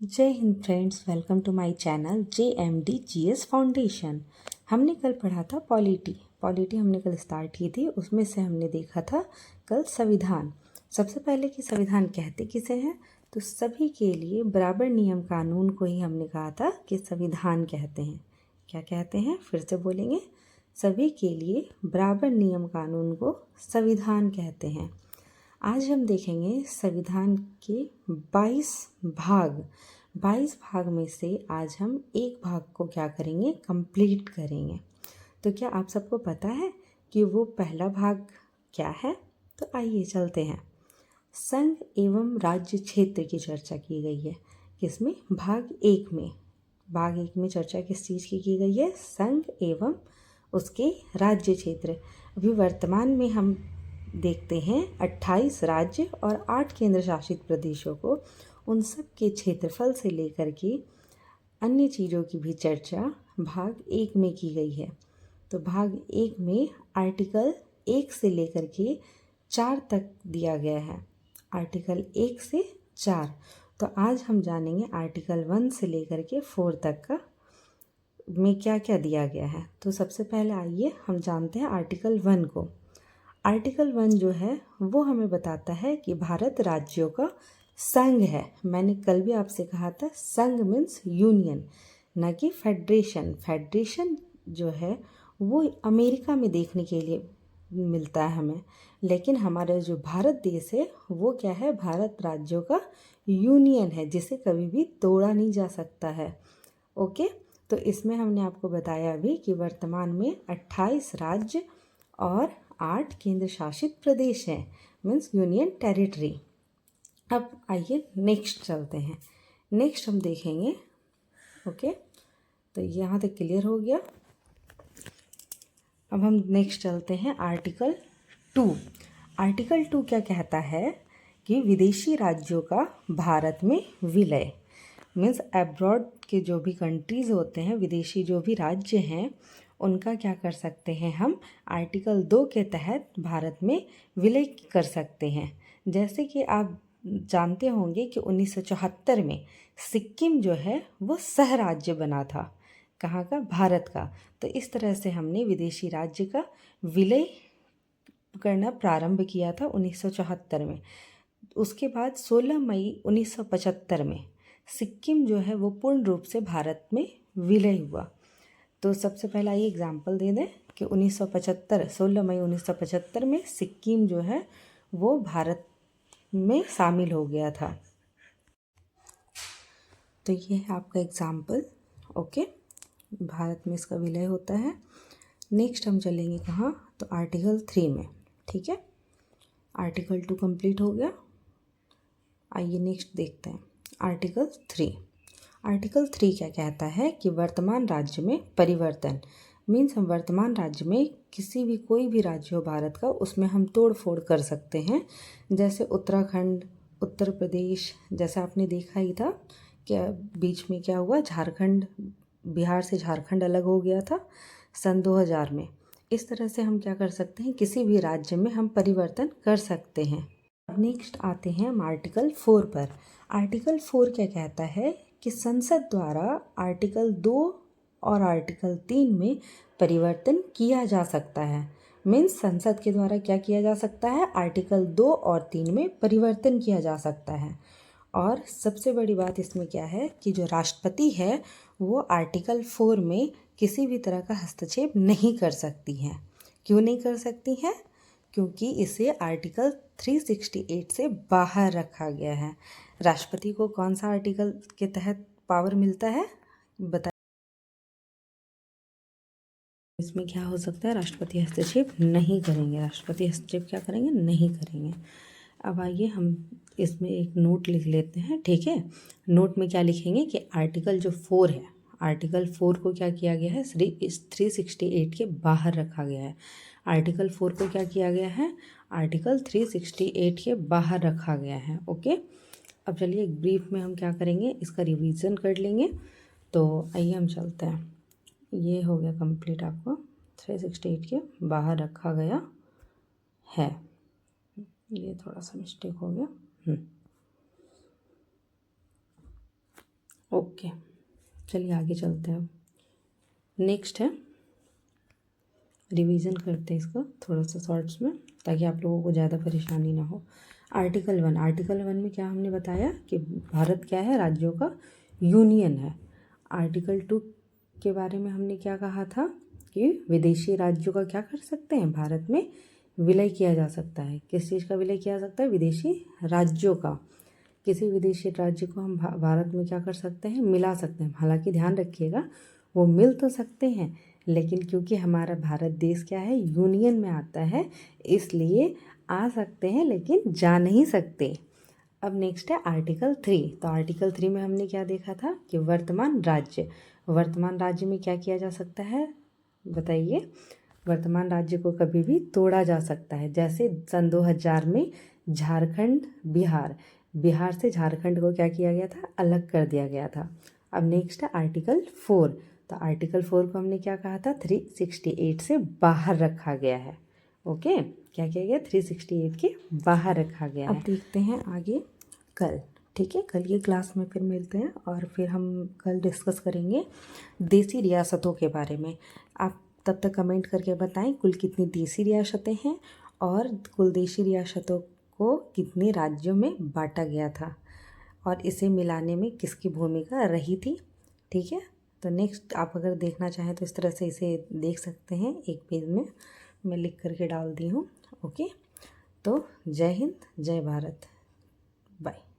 जय हिंद friends, welcome to my channel JMDGS foundation. हमने कल पढ़ा था पॉलिटी हमने कल स्टार्ट की थी। उसमें से हमने देखा था कल संविधान। सबसे पहले कि संविधान कहते किसे हैं, तो सभी के लिए बराबर नियम कानून को ही हमने कहा था कि संविधान कहते हैं। क्या कहते हैं, फिर से बोलेंगे, सभी के लिए बराबर नियम कानून को संविधान कहते हैं। आज हम देखेंगे संविधान के 22 भाग में से आज हम एक भाग को क्या करेंगे, कंप्लीट करेंगे। तो क्या आप सबको पता है कि वो पहला भाग क्या है? तो आइए चलते हैं। संघ एवं राज्य क्षेत्र की चर्चा की गई है। किसमें? भाग एक में। भाग एक में चर्चा किस चीज़ की गई है? संघ एवं उसके राज्य क्षेत्र। अभी वर्तमान में हम देखते हैं 28 राज्य और 8 केंद्र शासित प्रदेशों को, उन सब के क्षेत्रफल से लेकर के अन्य चीज़ों की भी चर्चा भाग एक में की गई है। तो भाग एक में आर्टिकल 1 से लेकर के 4 तक दिया गया है। आर्टिकल 1 से 4। तो आज हम जानेंगे आर्टिकल 1 से लेकर के 4 तक का में क्या क्या दिया गया है। तो सबसे पहले आइए हम जानते हैं आर्टिकल 1 को। आर्टिकल 1 जो है वो हमें बताता है कि भारत राज्यों का संघ है। मैंने कल भी आपसे कहा था, संघ मीन्स यूनियन, न कि फेडरेशन। फेडरेशन जो है वो अमेरिका में देखने के लिए मिलता है हमें, लेकिन हमारा जो भारत देश है वो क्या है, भारत राज्यों का यूनियन है, जिसे कभी भी तोड़ा नहीं जा सकता है। ओके, तो इसमें हमने आपको बताया भी कि वर्तमान में 28 राज्य और 8 केंद्र शासित प्रदेश हैं, मीन्स यूनियन टेरिटरी। अब आइए नेक्स्ट चलते हैं। नेक्स्ट हम देखेंगे। ओके, तो यहाँ तक क्लियर हो गया। अब हम नेक्स्ट चलते हैं आर्टिकल 2। आर्टिकल 2 क्या कहता है कि विदेशी राज्यों का भारत में विलय, मीन्स अब्रॉड के जो भी कंट्रीज़ होते हैं, विदेशी जो भी राज्य हैं, उनका क्या कर सकते हैं, हम आर्टिकल 2 के तहत भारत में विलय कर सकते हैं। जैसे कि आप जानते होंगे कि 1974 में सिक्किम जो है वो सह राज्य बना था। कहाँ का? भारत का। तो इस तरह से हमने विदेशी राज्य का विलय करना प्रारंभ किया था 1974 में। उसके बाद 16 मई 1975 में सिक्किम जो है वो पूर्ण रूप से भारत में विलय हुआ। तो सबसे पहला ये एग्जाम्पल दे दें कि 16 मई 1975 में सिक्किम जो है वो भारत में शामिल हो गया था। तो ये है आपका एग्जाम्पल। ओके, भारत में इसका विलय होता है। नेक्स्ट हम चलेंगे कहाँ, तो आर्टिकल 3 में। ठीक है, आर्टिकल 2 कंप्लीट हो गया। आइए नेक्स्ट देखते हैं आर्टिकल 3। आर्टिकल 3 क्या कहता है कि वर्तमान राज्य में परिवर्तन, मीन्स हम वर्तमान राज्य में किसी भी कोई भी राज्य हो भारत का, उसमें हम तोड़ फोड़ कर सकते हैं। जैसे उत्तराखंड, उत्तर प्रदेश, जैसा आपने देखा ही था क्या बीच में क्या हुआ, झारखंड, बिहार से झारखंड अलग हो गया था सन 2000 में। इस तरह से हम क्या कर सकते हैं, किसी भी राज्य में हम परिवर्तन कर सकते हैं। अब नेक्स्ट आते हैं हम आर्टिकल 4 पर। आर्टिकल 4 क्या कहता है कि संसद द्वारा आर्टिकल 2 और आर्टिकल 3 में परिवर्तन किया जा सकता है। मीन्स संसद के द्वारा क्या किया जा सकता है, आर्टिकल 2 और 3 में परिवर्तन किया जा सकता है। और सबसे बड़ी बात इसमें क्या है कि जो राष्ट्रपति है वो आर्टिकल 4 में किसी भी तरह का हस्तक्षेप नहीं कर सकती हैं। क्यों नहीं कर सकती हैं? क्योंकि इसे आर्टिकल 368 से बाहर रखा गया है। राष्ट्रपति को कौन सा आर्टिकल के तहत पावर मिलता है, बता। इसमें क्या हो सकता है, राष्ट्रपति हस्तक्षेप नहीं करेंगे। राष्ट्रपति हस्तक्षेप क्या करेंगे, नहीं करेंगे। अब आइए हम इसमें एक नोट लिख लेते हैं। ठीक है, नोट में क्या लिखेंगे कि आर्टिकल जो 4 है, आर्टिकल 4 को क्या किया गया है, इस 368 के बाहर रखा गया है। आर्टिकल 4 को क्या किया गया है, आर्टिकल 368 के बाहर रखा गया है। ओके, अब चलिए एक ब्रीफ में हम क्या करेंगे, इसका रिवीजन कर लेंगे। तो आइए हम चलते हैं। ये हो गया कंप्लीट, आपको 368 के बाहर रखा गया है। ये थोड़ा सा मिस्टेक हो गया। ओके, चलिए आगे चलते हैं। नेक्स्ट है, रिवीजन करते हैं इसको थोड़ा सा शॉर्ट्स में ताकि आप लोगों को ज़्यादा परेशानी ना हो। आर्टिकल 1, आर्टिकल 1 में क्या हमने बताया कि भारत क्या है, राज्यों का यूनियन है। आर्टिकल 2 के बारे में हमने क्या कहा था कि विदेशी राज्यों का क्या कर सकते हैं, भारत में विलय किया जा सकता है। किस चीज़ का विलय किया जा सकता है, विदेशी राज्यों का। किसी विदेशी राज्य को हम भारत में क्या कर सकते हैं, मिला सकते हैं। हालांकि ध्यान रखिएगा वो मिल तो सकते हैं, लेकिन क्योंकि हमारा भारत देश क्या है, यूनियन में आता है, इसलिए आ सकते हैं लेकिन जा नहीं सकते। अब नेक्स्ट है आर्टिकल 3। तो आर्टिकल 3 में हमने क्या देखा था कि वर्तमान राज्य में क्या किया जा सकता है, बताइए। वर्तमान राज्य को कभी भी तोड़ा जा सकता है। जैसे सन 2000 में झारखंड, बिहार से झारखंड को क्या किया गया था, अलग कर दिया गया था। अब नेक्स्ट है आर्टिकल 4। तो आर्टिकल 4 को हमने क्या कहा था, 368 से बाहर रखा गया है। ओके, क्या किया गया, 368 के बाहर रखा गया है। अब देखते हैं आगे कल, ठीक है। कल की क्लास में फिर मिलते हैं और फिर हम कल डिस्कस करेंगे देसी रियासतों के बारे में। आप तब तक कमेंट करके बताएं कुल कितनी देसी रियासतें हैं और कुल देशी रियासतों को कितने राज्यों में बांटा गया था और इसे मिलाने में किसकी भूमिका रही थी, ठीक है। तो नेक्स्ट आप अगर देखना चाहें तो इस तरह से इसे देख सकते हैं, एक पेज में मैं लिख करके डाल दी हूँ। ओके, तो जय हिंद, जय भारत, बाय।